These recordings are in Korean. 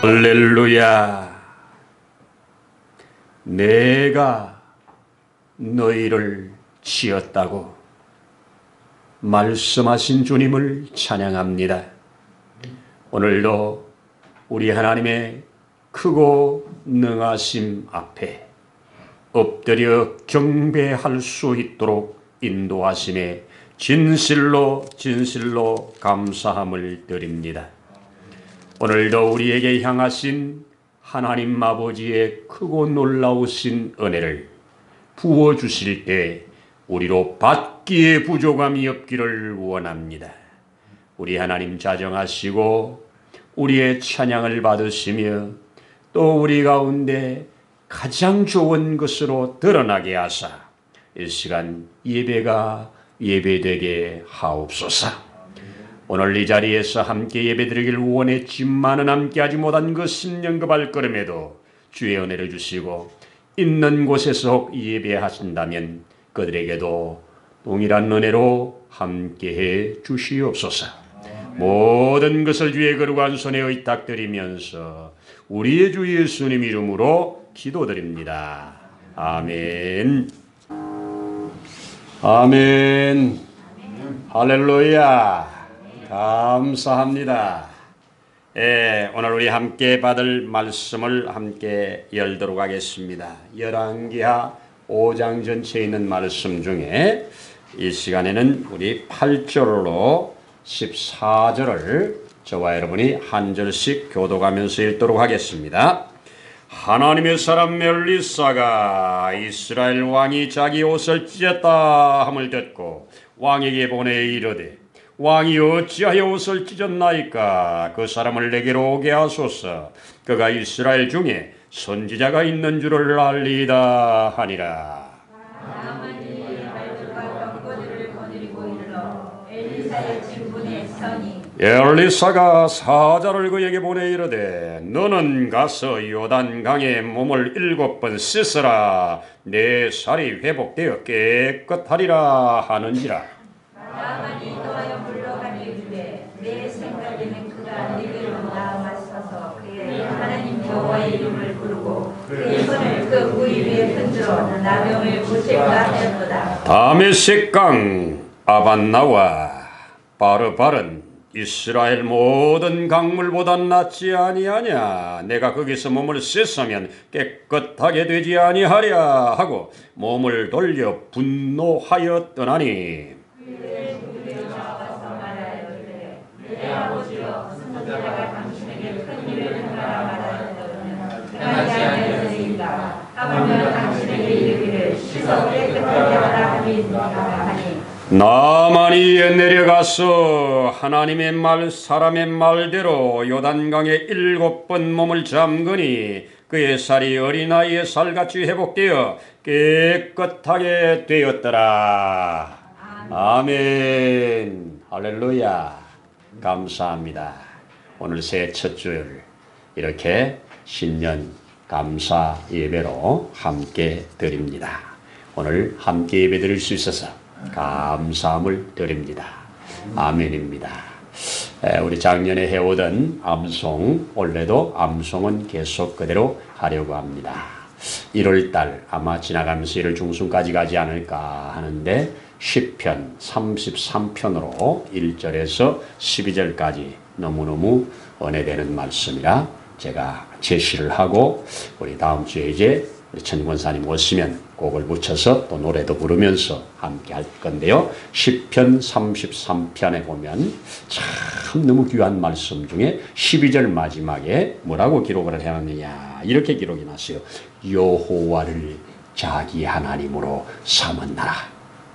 할렐루야. 내가 너희를 지었다고 말씀하신 주님을 찬양합니다. 오늘도 우리 하나님의 크고 능하심 앞에 엎드려 경배할 수 있도록 인도하심에 진실로 감사함을 드립니다. 오늘도 우리에게 향하신 하나님 아버지의 크고 놀라우신 은혜를 부어주실 때 우리로 받기에 부족함이 없기를 원합니다. 우리 하나님 자정하시고 우리의 찬양을 받으시며 또 우리 가운데 가장 좋은 것으로 드러나게 하사 이 시간 예배가 예배되게 하옵소서. 오늘 이 자리에서 함께 예배드리길 원했지만은 함께하지 못한 그 10년 그 발걸음에도 주의 은혜를 주시고 있는 곳에서 예배하신다면 그들에게도 동일한 은혜로 함께해 주시옵소서. 모든 것을 주의 거룩한 손에 의탁드리면서 우리의 주 예수님 이름으로 기도드립니다. 아멘. 아멘. 할렐루야. 감사합니다. 오늘 우리 함께 받을 말씀을 함께 열도록 하겠습니다. 열왕기하 5장 전체에 있는 말씀 중에 이 시간에는 우리 8절로 14절을 저와 여러분이 한 절씩 교독하면서 읽도록 하겠습니다. 하나님의 사람 멜리사가 이스라엘 왕이 자기 옷을 찢었다 함을 듣고 왕에게 보내 이르되 왕이 어찌하여 옷을 찢었나이까? 그 사람을 내게로 오게 하소서. 그가 이스라엘 중에 선지자가 있는 줄을 알리이다 하니라. 엘리사가 사자를 그에게 보내 이르되 너는 가서 요단강에 몸을 7번 씻으라. 내 살이 회복되어 깨끗하리라 하는지라. 나만이 너의 물러가니 이르되 내 생각에는 그가 네게로 나아가셔서 그의 하나님 여호와의 이름을 부르고 그의 손을 그 우리 위에 흔들어 나병을 고칠까 하였도다. 다메섹강 아반나와 바르발은 이스라엘 모든 강물보다 낫지 아니하냐? 내가 거기서 몸을 씻으면 깨끗하게 되지 아니하랴 하고 몸을 돌려 분노하였더나니 나만이 내려가서 하나님의 말 사람의 말대로 요단강에 7번 몸을 잠그니 그의 살이 어린아이의 살같이 회복되어 깨끗하게 되었더라. 아멘. 할렐루야. 감사합니다. 오늘 새해 첫 주일 이렇게 신년 감사 예배로 함께 드립니다. 오늘 함께 예배 드릴 수 있어서 감사함을 드립니다. 아멘입니다. 우리 작년에 해오던 암송, 올해도 암송은 계속 그대로 하려고 합니다. 1월달 아마 지나가면서 1월 중순까지 가지 않을까 하는데 시편 33편으로 1절에서 12절까지 너무너무 은혜되는 말씀이라 제가 제시를 하고 우리 다음 주에 이제 우리 천권사님 오시면 곡을 붙여서 또 노래도 부르면서 함께 할 건데요. 시편 33편에 보면 참 너무 귀한 말씀 중에 12절 마지막에 뭐라고 기록을 해놨느냐 이렇게 기록이 났어요. 여호와를 자기 하나님으로 삼은나라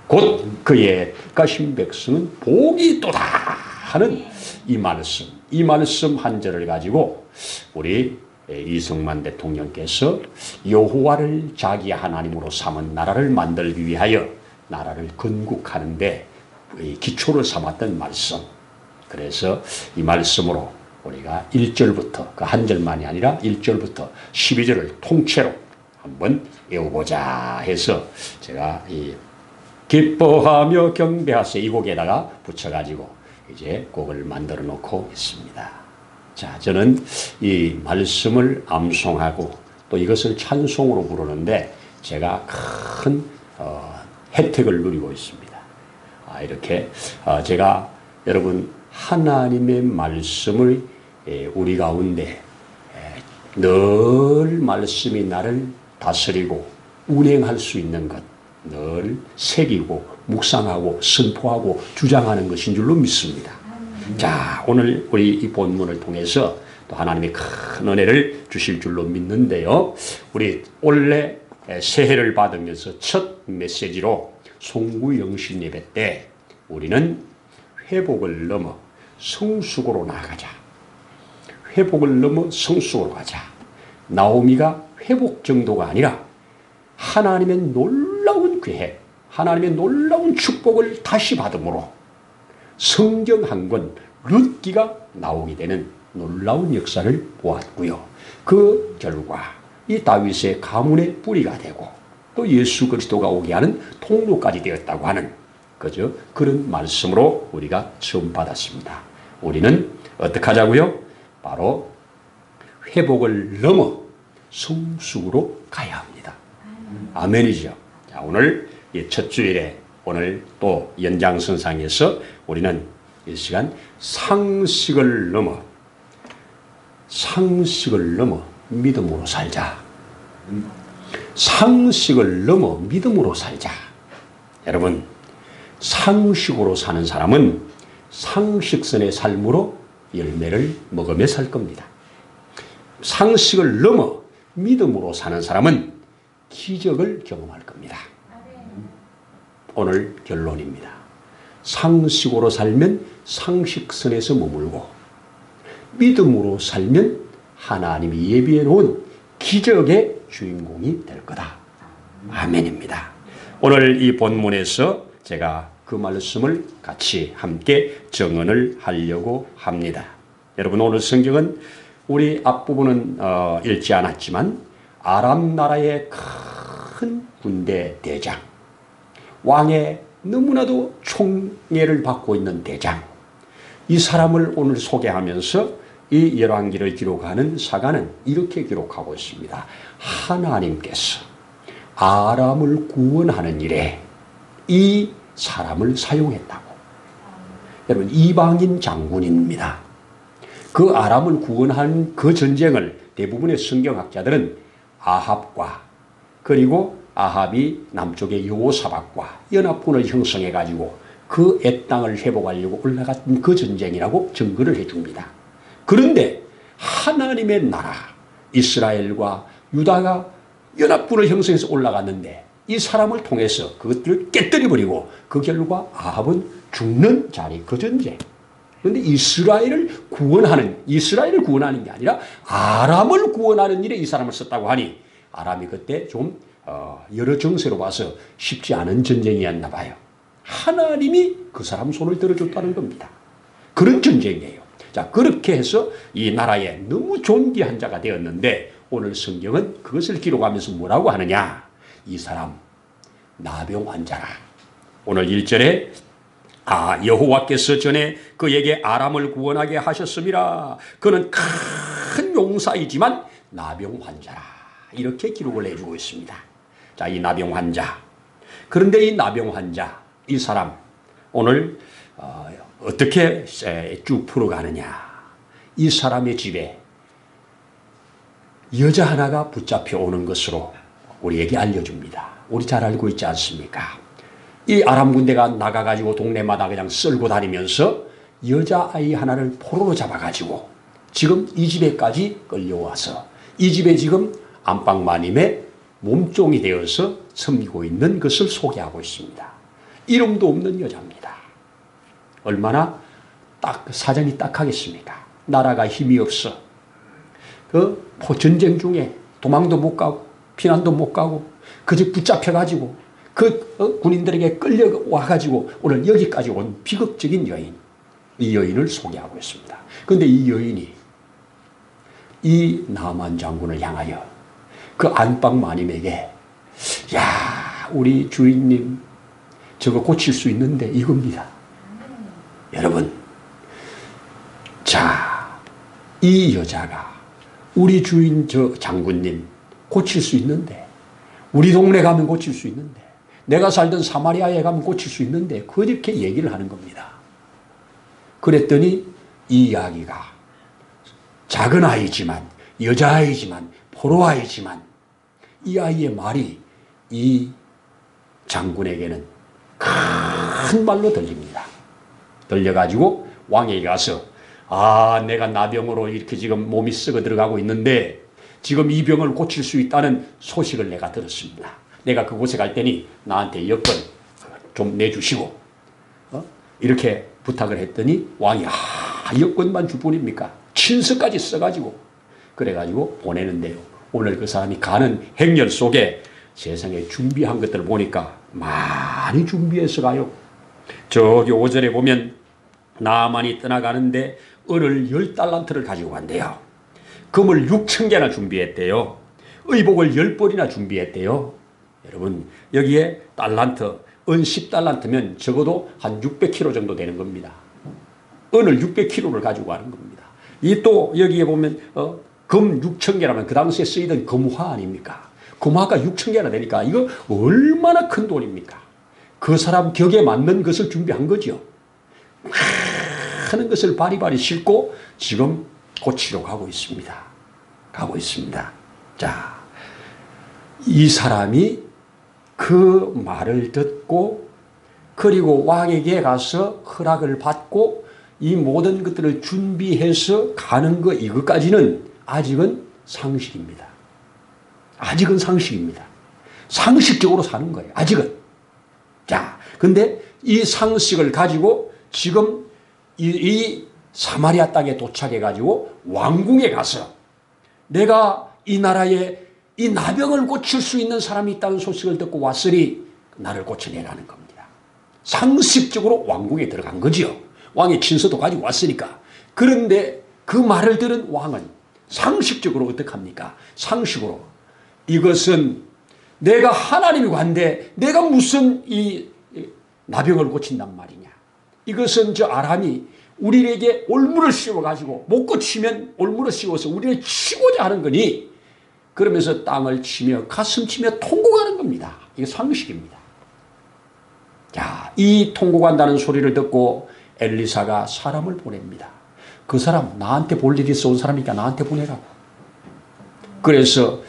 곧 그의 가신 백성은 복이 있도다 하는 이 말씀 한 절을 가지고 우리 이승만 대통령께서 여호와를 자기 하나님으로 삼은 나라를 만들기 위하여 나라를 건국하는데 기초를 삼았던 말씀. 그래서 이 말씀으로 우리가 1절부터 그 한 절만이 아니라 1절부터 12절을 통째로 한번 외워보자 해서 제가 이 기뻐하며 경배하세 이 곡에다가 붙여가지고 이제 곡을 만들어 놓고 있습니다. 자, 저는 이 말씀을 암송하고 또 이것을 찬송으로 부르는데 제가 큰 혜택을 누리고 있습니다. 이렇게 제가 여러분 하나님의 말씀을 우리 가운데 늘 말씀이 나를 다스리고 운행할 수 있는 것 늘 새기고 묵상하고 선포하고 주장하는 것인 줄로 믿습니다. 자, 오늘 우리 이 본문을 통해서 또 하나님이 큰 은혜를 주실 줄로 믿는데요. 우리 올해 새해를 받으면서 첫 메시지로 송구영신 예배 때 우리는 회복을 넘어 성숙으로 나아가자. 회복을 넘어 성숙으로 가자. 나오미가 회복 정도가 아니라 하나님의 놀라운 계획, 하나님의 놀라운 축복을 다시 받음으로 성경 한 권 룻기가 나오게 되는 놀라운 역사를 보았고요. 그 결과 이 다윗의 가문의 뿌리가 되고 또 예수 그리스도가 오게 하는 통로까지 되었다고 하는 그런 말씀으로 우리가 처음 받았습니다. 우리는 어떻게 하자고요? 바로 회복을 넘어 성숙으로 가야 합니다. 아멘이죠. 자, 오늘 첫 주일에 오늘 또 연장선상에서 우리는 이 시간 상식을 넘어 믿음으로 살자. 상식을 넘어 믿음으로 살자. 여러분, 상식으로 사는 사람은 상식선의 삶으로 열매를 먹으며 살 겁니다. 상식을 넘어 믿음으로 사는 사람은 기적을 경험할 겁니다. 오늘 결론입니다. 상식으로 살면 상식선에서 머물고 믿음으로 살면 하나님이 예비해 놓은 기적의 주인공이 될 거다. 아멘입니다. 오늘 이 본문에서 제가 그 말씀을 같이 함께 정언을 하려고 합니다. 여러분, 오늘 성경은 우리 앞부분은 읽지 않았지만 아람 나라의 큰 군대 대장, 왕의 너무나도 총애를 받고 있는 대장, 이 사람을 오늘 소개하면서 이 열왕기를 기록하는 사가는 이렇게 기록하고 있습니다. 하나님께서 아람을 구원하는 일에 이 사람을 사용했다고. 여러분, 이방인 장군입니다. 그 아람을 구원한 그 전쟁을 대부분의 성경학자들은 아합과 그리고 아합이 남쪽의 여호사밧과 연합군을 형성해가지고 그 애땅을 회복하려고 올라갔던 그 전쟁이라고 증거를 해줍니다. 그런데 하나님의 나라 이스라엘과 유다가 연합군을 형성해서 올라갔는데 이 사람을 통해서 그것들을 깨뜨려버리고 그 결과 아합은 죽는 자리, 그 전쟁. 그런데 이스라엘을 구원하는 게 아니라 아람을 구원하는 일에 이 사람을 썼다고 하니 아람이 그때 좀 여러 정세로 봐서 쉽지 않은 전쟁이었나 봐요. 하나님이 그 사람 손을 들어줬다는 겁니다. 그런 전쟁이에요. 자, 그렇게 해서 이 나라에 너무 존귀한 자가 되었는데 오늘 성경은 그것을 기록하면서 뭐라고 하느냐? 이 사람 나병 환자라. 오늘 1절에 여호와께서 전에 그에게 아람을 구원하게 하셨음이라. 그는 큰 용사이지만 나병 환자라. 이렇게 기록을 해주고 있습니다. 자, 이 나병 환자. 그런데 이 나병 환자, 이 사람 오늘 어떻게 쭉 풀어가느냐. 이 사람의 집에 여자 하나가 붙잡혀 오는 것으로 우리에게 알려줍니다. 우리 잘 알고 있지 않습니까? 이 아람 군대가 나가가지고 동네마다 그냥 쓸고 다니면서 여자아이 하나를 포로로 잡아가지고 지금 이 집에까지 끌려와서 이 집에 지금 안방마님의 몸종이 되어서 섬기고 있는 것을 소개하고 있습니다. 이름도 없는 여자입니다. 얼마나 사정이 딱하겠습니까? 나라가 힘이 없어. 전쟁 중에 도망도 못 가고 피난도 못 가고 그저 붙잡혀가지고 군인들에게 끌려와가지고 오늘 여기까지 온 비극적인 여인, 이 여인을 소개하고 있습니다. 그런데 이 여인이 이 나만 장군을 향하여 그 안방 마님에게 야, 우리 주인님 저거 고칠 수 있는데 이겁니다. 여러분, 자, 이 여자가 우리 주인 저 장군님 고칠 수 있는데, 우리 동네 가면 고칠 수 있는데, 내가 살던 사마리아에 가면 고칠 수 있는데, 그렇게 얘기를 하는 겁니다. 그랬더니 이 이야기가 작은 아이지만, 여자아이지만, 포로아이지만 이 아이의 말이 이 장군에게는 큰 말로 들립니다. 들려가지고 왕에게 가서, 아, 내가 나병으로 이렇게 지금 몸이 썩어 들어가고 있는데 지금 이 병을 고칠 수 있다는 소식을 내가 들었습니다. 내가 그곳에 갈 테니 나한테 여권 좀 내주시고, 이렇게 부탁을 했더니 왕이, 여권만 줄 뿐입니까? 친서까지 써가지고, 그래가지고 보내는데요. 오늘 그 사람이 가는 행렬 속에 세상에 준비한 것들을 보니까 많이 준비해서 가요. 저기 5절에 보면 나만이 떠나가는데 은을 10달란트를 가지고 간대요. 금을 6,000개나 준비했대요. 의복을 10벌이나 준비했대요. 여러분, 여기에 달란트, 은 10달란트면 적어도 한 600kg 정도 되는 겁니다. 은을 600kg를 가지고 가는 겁니다. 이 또 여기에 보면 금 6,000개라면 그 당시에 쓰이던 금화 아닙니까? 금화가 6,000개나 되니까 이거 얼마나 큰 돈입니까? 그 사람 격에 맞는 것을 준비한 거죠. 많은 것을 바리바리 싣고 지금 고치러 가고 있습니다. 가고 있습니다. 자, 이 사람이 그 말을 듣고 그리고 왕에게 가서 허락을 받고 이 모든 것들을 준비해서 가는 거, 이것까지는 아직은 상식입니다. 아직은 상식입니다. 상식적으로 사는 거예요. 아직은. 자, 근데 이 상식을 가지고 지금 이 사마리아 땅에 도착해 가지고 왕궁에 가서 내가 이 나라에 이 나병을 고칠 수 있는 사람이 있다는 소식을 듣고 왔으니 나를 고쳐내라는 겁니다. 상식적으로 왕궁에 들어간 거지요. 왕의 친서도 가지고 왔으니까. 그런데 그 말을 들은 왕은 상식적으로 어떻게 합니까? 상식으로 이것은 내가 하나님이 관데 내가 무슨 이 나병을 고친단 말이냐. 이것은 저 아람이 우리에게 올무를 씌워가지고 못 고치면 올무를 씌워서 우리를 치고자 하는 거니, 그러면서 땅을 치며 가슴 치며 통곡하는 겁니다. 이게 상식입니다. 자, 이 통곡한다는 소리를 듣고 엘리사가 사람을 보냅니다. 그 사람 나한테 볼 일이 있어 온 사람이니까 나한테 보내라고. 그래서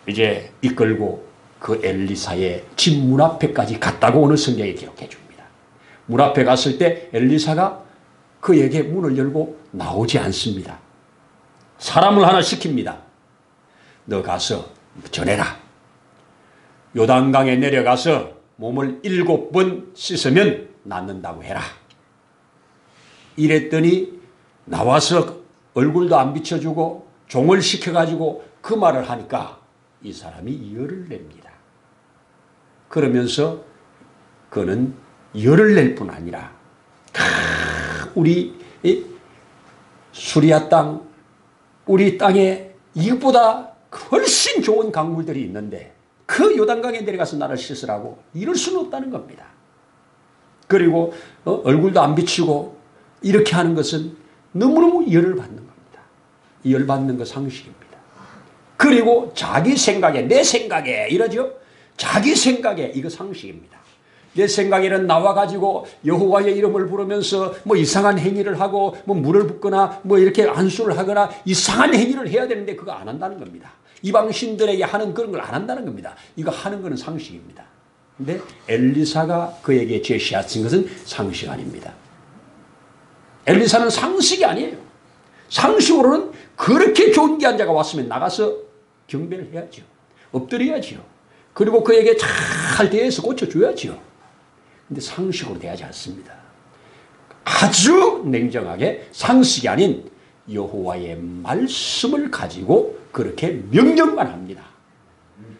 이제 이끌고 그 엘리사의 집 문 앞에까지 갔다고 오늘 성경에 기록해 줍니다. 문 앞에 갔을 때 엘리사가 그에게 문을 열고 나오지 않습니다. 사람을 하나 시킵니다. 너 가서 전해라. 요단강에 내려가서 몸을 7번 씻으면 낫는다고 해라. 이랬더니 나와서 얼굴도 안 비춰주고 종을 시켜가지고 그 말을 하니까 이 사람이 열을 냅니다. 그러면서 그는 열을 낼 뿐 아니라 우리 수리아 땅, 우리 땅에 이것보다 훨씬 좋은 강물들이 있는데 그 요단강에 내려가서 나를 씻으라고 이럴 수는 없다는 겁니다. 그리고 얼굴도 안 비치고 이렇게 하는 것은 너무너무 열을 받는 겁니다. 열 받는 거 상식입니다. 그리고 자기 생각에, 내 생각에 이러죠. 자기 생각에 이거 상식입니다. 내 생각에는 나와가지고 여호와의 이름을 부르면서 뭐 이상한 행위를 하고 뭐 물을 붓거나 뭐 이렇게 안수를 하거나 이상한 행위를 해야 되는데 그거 안 한다는 겁니다. 이방신들에게 하는 그런 걸 안 한다는 겁니다. 이거 하는 거는 상식입니다. 근데 엘리사가 그에게 제시하신 것은 상식 아닙니다. 엘리사는 상식이 아니에요. 상식으로는 그렇게 존귀한 자가 왔으면 나가서 경배를 해야죠. 엎드려야죠. 그리고 그에게 잘 대해서 고쳐줘야죠. 근데 상식으로 대하지 않습니다. 아주 냉정하게 상식이 아닌 여호와의 말씀을 가지고 그렇게 명령만 합니다.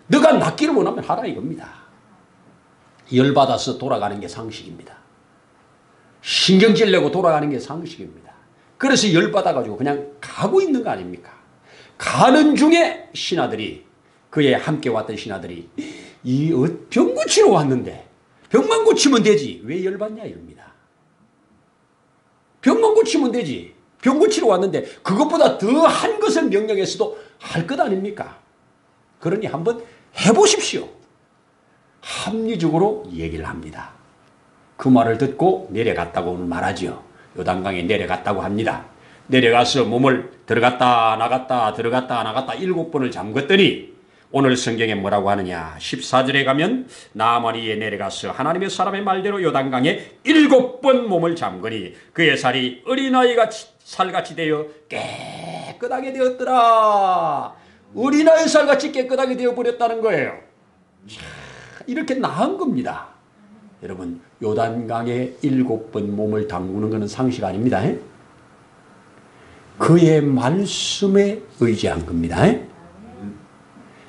너가 낫기를 원하면 하라 이겁니다. 열받아서 돌아가는 게 상식입니다. 신경질 내고 돌아가는 게 상식입니다. 그래서 열받아가지고 그냥 가고 있는 거 아닙니까? 가는 중에 신하들이, 그에 함께 왔던 신하들이 이 병 고치러 왔는데 병만 고치면 되지 왜 열받냐 이럽니다. 병만 고치면 되지 병 고치러 왔는데 그것보다 더한 것을 명령했어도 할 것 아닙니까? 그러니 한번 해보십시오. 합리적으로 얘기를 합니다. 그 말을 듣고 내려갔다고 말하지요. 요단강에 내려갔다고 합니다. 내려가서 몸을 들어갔다 나갔다 들어갔다 나갔다 7번을 잠궜더니 오늘 성경에 뭐라고 하느냐. 14절에 가면 나아만이 내려가서 하나님의 사람의 말대로 요단강에 7번 몸을 잠그니 그의 살이 어린아이가 살같이 되어 깨끗하게 되었더라. 어린아이 살같이 깨끗하게 되어버렸다는 거예요. 자, 이렇게 나은 겁니다. 여러분, 요단강에 7번 몸을 담그는 것은 상식 아닙니다. 그의 말씀에 의지한 겁니다.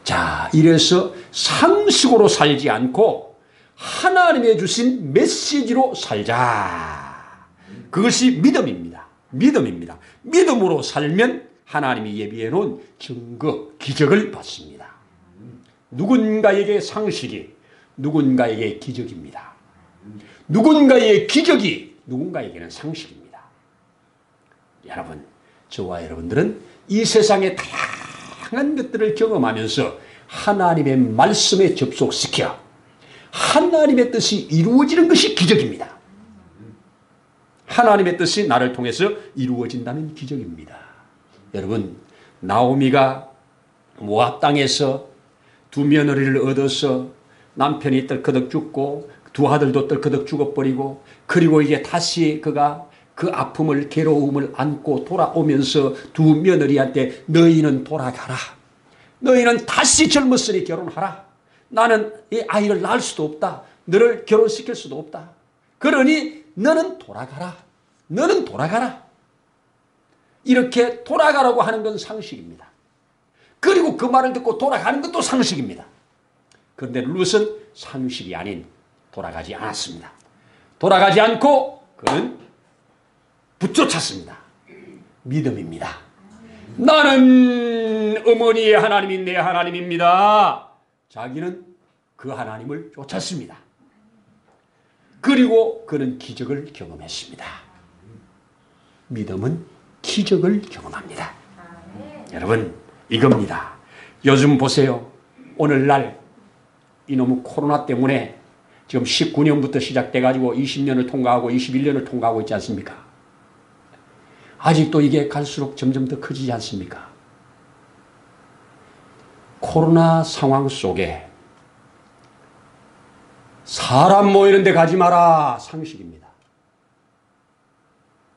자, 이래서 상식으로 살지 않고 하나님의 주신 메시지로 살자. 그것이 믿음입니다. 믿음입니다. 믿음으로 살면 하나님이 예비해 놓은 증거, 기적을 받습니다. 누군가에게 상식이 누군가에게 기적입니다. 누군가의 기적이 누군가에게는 상식입니다. 여러분, 저와 여러분들은 이 세상의 다양한 것들을 경험하면서 하나님의 말씀에 접속시켜 하나님의 뜻이 이루어지는 것이 기적입니다. 하나님의 뜻이 나를 통해서 이루어진다는 기적입니다. 여러분, 나오미가 모압 땅에서 2며느리를 얻어서 남편이 떨커덕 죽고 2 아들도 떨커덕 죽어버리고 그리고 이제 다시 그가 그 아픔을 괴로움을 안고 돌아오면서 2 며느리한테 너희는 돌아가라. 너희는 다시 젊었으니 결혼하라. 나는 이 아이를 낳을 수도 없다. 너를 결혼시킬 수도 없다. 그러니 너는 돌아가라. 너는 돌아가라. 이렇게 돌아가라고 하는 건 상식입니다. 그리고 그 말을 듣고 돌아가는 것도 상식입니다. 그런데 룻은 상식이 아닌 돌아가지 않았습니다. 돌아가지 않고 그는 붙여찼습니다. 믿음입니다. 나는 어머니의 하나님이 내 하나님입니다. 자기는 그 하나님을 쫓았습니다. 그리고 그는 기적을 경험했습니다. 믿음은 기적을 경험합니다. 여러분, 이겁니다. 요즘 보세요. 오늘날 이놈의 코로나 때문에 지금 19년부터 시작돼가지고 20년을 통과하고 21년을 통과하고 있지 않습니까? 아직도 이게 갈수록 점점 더 커지지 않습니까? 코로나 상황 속에 사람 모이는 데 가지 마라. 상식입니다.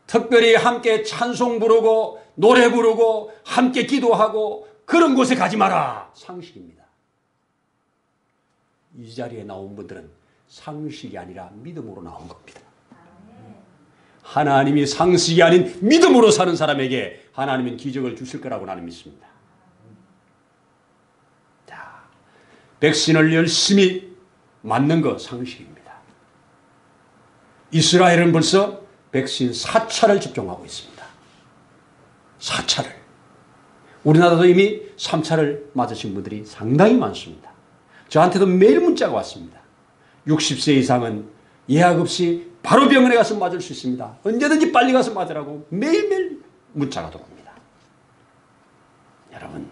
특별히 함께 찬송 부르고 노래 부르고 함께 기도하고 그런 곳에 가지 마라. 상식입니다. 이 자리에 나온 분들은 상식이 아니라 믿음으로 나온 겁니다. 하나님이 상식이 아닌 믿음으로 사는 사람에게 하나님은 기적을 주실 거라고 나는 믿습니다. 자, 백신을 열심히 맞는 거 상식입니다. 이스라엘은 벌써 백신 4차를 접종하고 있습니다. 4차를. 우리나라도 이미 3차를 맞으신 분들이 상당히 많습니다. 저한테도 매일 문자가 왔습니다. 60세 이상은 예약 없이 바로 병원에 가서 맞을 수 있습니다. 언제든지 빨리 가서 맞으라고 매일매일 문자가 들어옵니다. 여러분,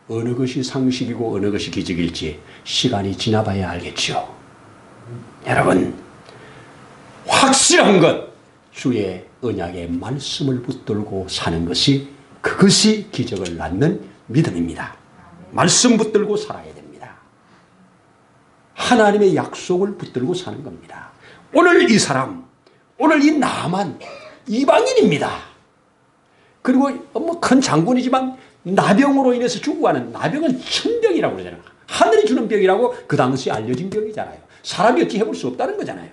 어느 것이 상식이고 어느 것이 기적일지 시간이 지나봐야 알겠죠. 여러분, 확실한 것, 주의 언약의 말씀을 붙들고 사는 것이 그것이 기적을 낳는 믿음입니다. 말씀 붙들고 살아야 됩니다. 하나님의 약속을 붙들고 사는 겁니다. 오늘 이 사람, 오늘 이 나만 이방인입니다. 그리고 뭐 큰 장군이지만 나병으로 인해서 죽어가는, 나병은 천병이라고 그러잖아요. 하늘이 주는 병이라고 그 당시에 알려진 병이잖아요. 사람이 어찌 해볼 수 없다는 거잖아요.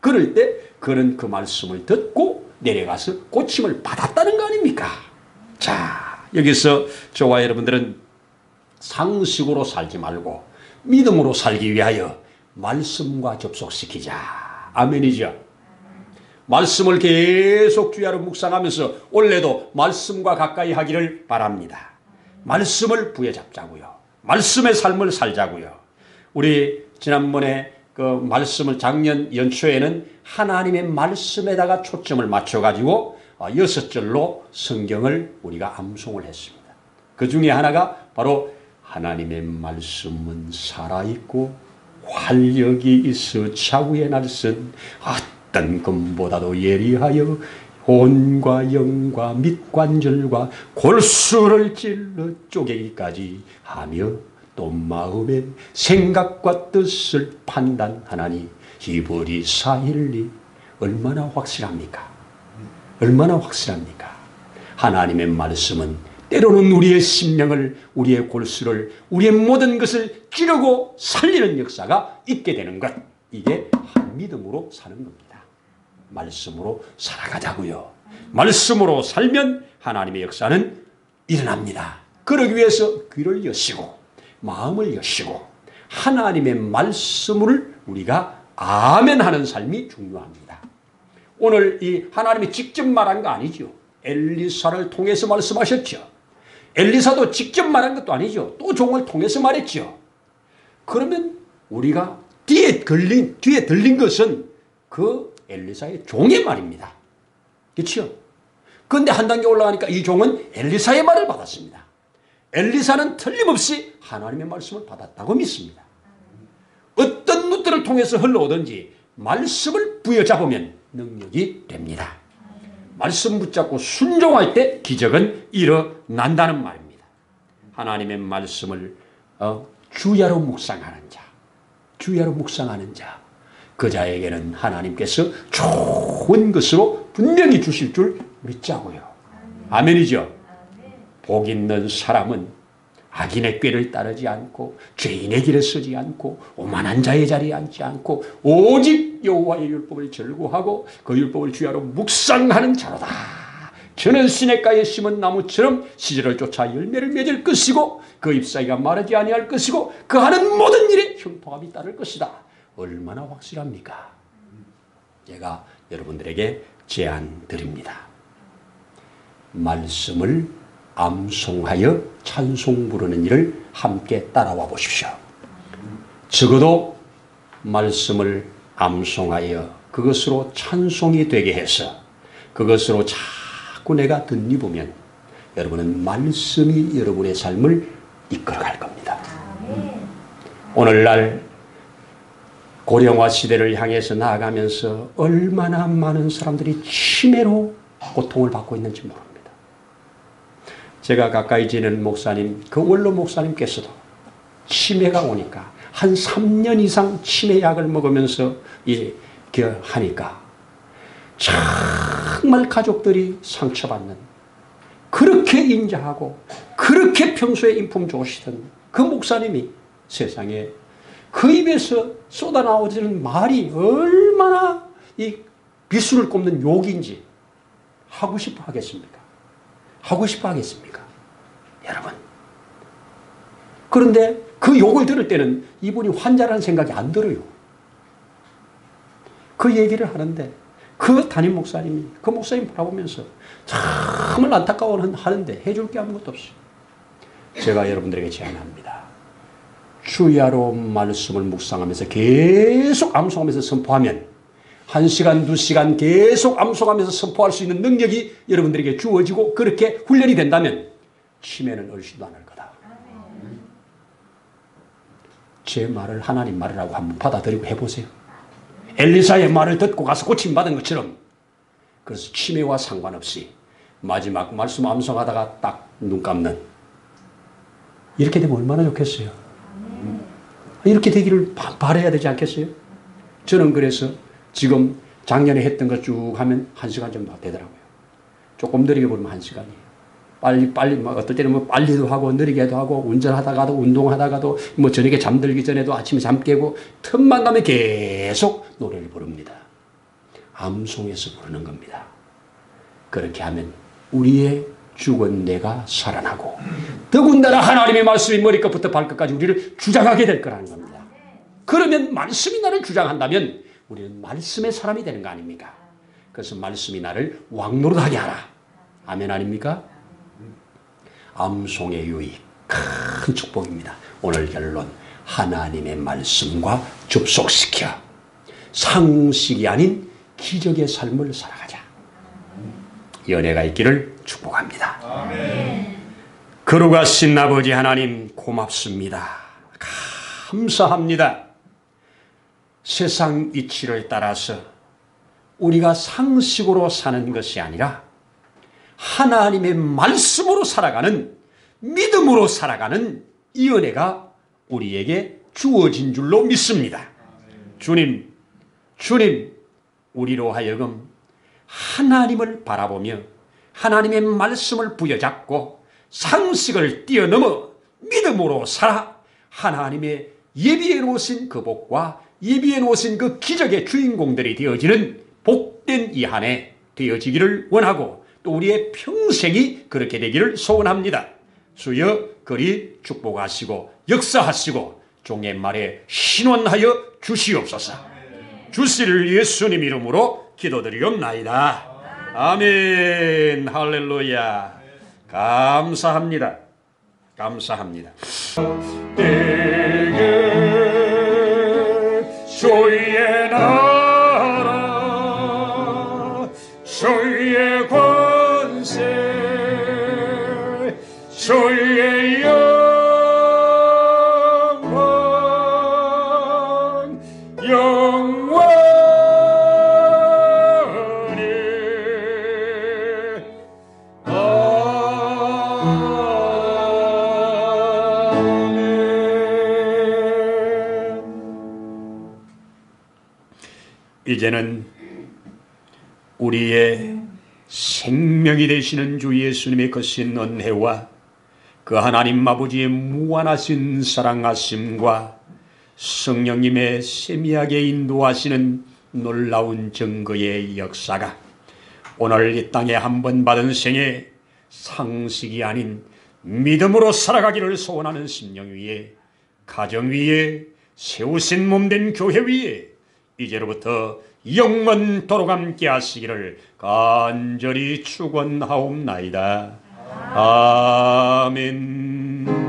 그럴 때 그는 그 말씀을 듣고 내려가서 고침을 받았다는 거 아닙니까? 자, 여기서 저와 여러분들은 상식으로 살지 말고 믿음으로 살기 위하여 말씀과 접속시키자. 아멘이죠. 말씀을 계속 주야로 묵상하면서 올해도 말씀과 가까이 하기를 바랍니다. 말씀을 부여잡자고요. 말씀의 삶을 살자고요. 우리 지난번에 그 말씀을 작년 연초에는 하나님의 말씀에다가 초점을 맞춰가지고 6절로 성경을 우리가 암송을 했습니다. 그 중에 하나가 바로 하나님의 말씀은 살아있고 활력이 있어 좌우의 날선 어떤 검보다도 예리하여 혼과 영과 밑관절과 골수를 찔러 쪼개기까지 하며 또 마음의 생각과 뜻을 판단하나니 히브리 4:1이 얼마나 확실합니까? 얼마나 확실합니까? 하나님의 말씀은 때로는 우리의 심령을, 우리의 골수를, 우리의 모든 것을 찌르고 살리는 역사가 있게 되는 것. 이게 믿음으로 사는 겁니다. 말씀으로 살아가자고요. 말씀으로 살면 하나님의 역사는 일어납니다. 그러기 위해서 귀를 여시고 마음을 여시고 하나님의 말씀을 우리가 아멘하는 삶이 중요합니다. 오늘 이 하나님이 직접 말한 거 아니죠. 엘리사를 통해서 말씀하셨죠. 엘리사도 직접 말한 것도 아니죠. 또 종을 통해서 말했죠. 그러면 우리가 뒤에 들린 것은 그 엘리사의 종의 말입니다. 그렇죠? 그런데 한 단계 올라가니까 이 종은 엘리사의 말을 받았습니다. 엘리사는 틀림없이 하나님의 말씀을 받았다고 믿습니다. 어떤 루트를 통해서 흘러오든지 말씀을 부여잡으면 능력이 됩니다. 말씀 붙잡고 순종할 때 기적은 일어난다는 말입니다. 하나님의 말씀을 주야로 묵상하는 자, 주야로 묵상하는 자, 그 자에게는 하나님께서 좋은 것으로 분명히 주실 줄 믿자고요. 아멘이죠. 복 있는 사람은 악인의 꾀를 따르지 않고 죄인의 길에 서지 않고 오만한 자의 자리에 앉지 않고 오직 여호와의 율법을 절구하고 그 율법을 주야로 묵상하는 자로다. 저는 시냇가에 심은 나무처럼 시절을 쫓아 열매를 맺을 것이고 그 잎사귀가 마르지 아니할 것이고 그 하는 모든 일에 형통함이 따를 것이다. 얼마나 확실합니까? 제가 여러분들에게 제안 드립니다. 말씀을 암송하여 찬송 부르는 일을 함께 따라와 보십시오. 적어도 말씀을 암송하여 그것으로 찬송이 되게 해서 그것으로 자꾸 내가 덧입으면 여러분은 말씀이 여러분의 삶을 이끌어갈 겁니다. 오늘날 고령화 시대를 향해서 나아가면서 얼마나 많은 사람들이 치매로 고통을 받고 있는지 모릅니다. 제가 가까이 지내는 목사님, 그 원로 목사님께서도 치매가 오니까 한 3년 이상 치매약을 먹으면서 하니까 정말 가족들이 상처받는, 그렇게 인자하고 그렇게 평소에 인품 좋으시던 그 목사님이 세상에 그 입에서 쏟아나오지는 말이 얼마나 이 비수를 꼽는 욕인지 하고 싶어 하겠습니까? 하고 싶어 하겠습니까? 여러분. 그런데 그 욕을 들을 때는 이분이 환자라는 생각이 안 들어요. 그 얘기를 하는데 그 담임 목사님이 그 목사님 바라보면서 정말 안타까워는 하는데 해줄 게 아무것도 없어요. 제가 여러분들에게 제안합니다. 주야로 말씀을 묵상하면서 계속 암송하면서 선포하면 1시간, 2시간 계속 암송하면서 선포할 수 있는 능력이 여러분들에게 주어지고 그렇게 훈련이 된다면 치매는 얼씬도 안 할 거다. 제 말을 하나님 말이라고 한번 받아들이고 해보세요. 엘리사의 말을 듣고 가서 고침받은 것처럼. 그래서 치매와 상관없이 마지막 말씀 암송하다가 딱 눈 감는, 이렇게 되면 얼마나 좋겠어요. 이렇게 되기를 바라야 되지 않겠어요? 저는 그래서 지금 작년에 했던 거 쭉 하면 1시간 정도 되더라고요. 조금 느리게 보면 1시간이에요. 빨리, 어떨 때는 뭐 빨리도 하고, 느리게도 하고, 운전하다가도, 운동하다가도, 뭐 저녁에 잠들기 전에도 아침에 잠 깨고, 틈만 나면 계속 노래를 부릅니다. 암송해서 부르는 겁니다. 그렇게 하면 우리의 죽은 내가 살아나고, 더군다나 하나님의 말씀이 머리끝부터 발끝까지 우리를 주장하게 될 거라는 겁니다. 그러면 말씀이 나를 주장한다면 우리는 말씀의 사람이 되는 거 아닙니까? 그래서 말씀이 나를 왕노릇하게 하라. 아멘 아닙니까? 암송의 유익, 큰 축복입니다. 오늘 결론, 하나님의 말씀과 접속시켜 상식이 아닌 기적의 삶을 살아가자. 연애가 있기를 축복합니다. 거룩하신 아버지 하나님 고맙습니다. 감사합니다. 세상 이치를 따라서 우리가 상식으로 사는 것이 아니라 하나님의 말씀으로 살아가는, 믿음으로 살아가는 이 은혜가 우리에게 주어진 줄로 믿습니다. 주님, 우리로 하여금 하나님을 바라보며 하나님의 말씀을 부여잡고 상식을 뛰어넘어 믿음으로 살아 하나님의 예비해 놓으신 그 복과 예비해 놓으신 그 기적의 주인공들이 되어지는 복된 이 한 해 되어지기를 원하고 또 우리의 평생이 그렇게 되기를 소원합니다. 주여 그리 축복하시고 역사하시고 종의 말에 신원하여 주시옵소서. 주시를 예수님 이름으로 기도드리옵나이다. 아멘. 할렐루야. 감사합니다. 감사합니다. 내게 주의 나라 주의 권세 주의 영광 영원히 이제는 우리의 생명이 되시는 주 예수님의 거신 은혜와 그 하나님 아버지의 무한하신 사랑하심과 성령님의 세미하게 인도하시는 놀라운 증거의 역사가 오늘 이 땅에 한 번 받은 생에 상식이 아닌 믿음으로 살아가기를 소원하는 심령 위에, 가정 위에, 세우신 몸된 교회 위에 이제로부터 영원토록 함께 하시기를 간절히 축원하옵나이다. 아멘.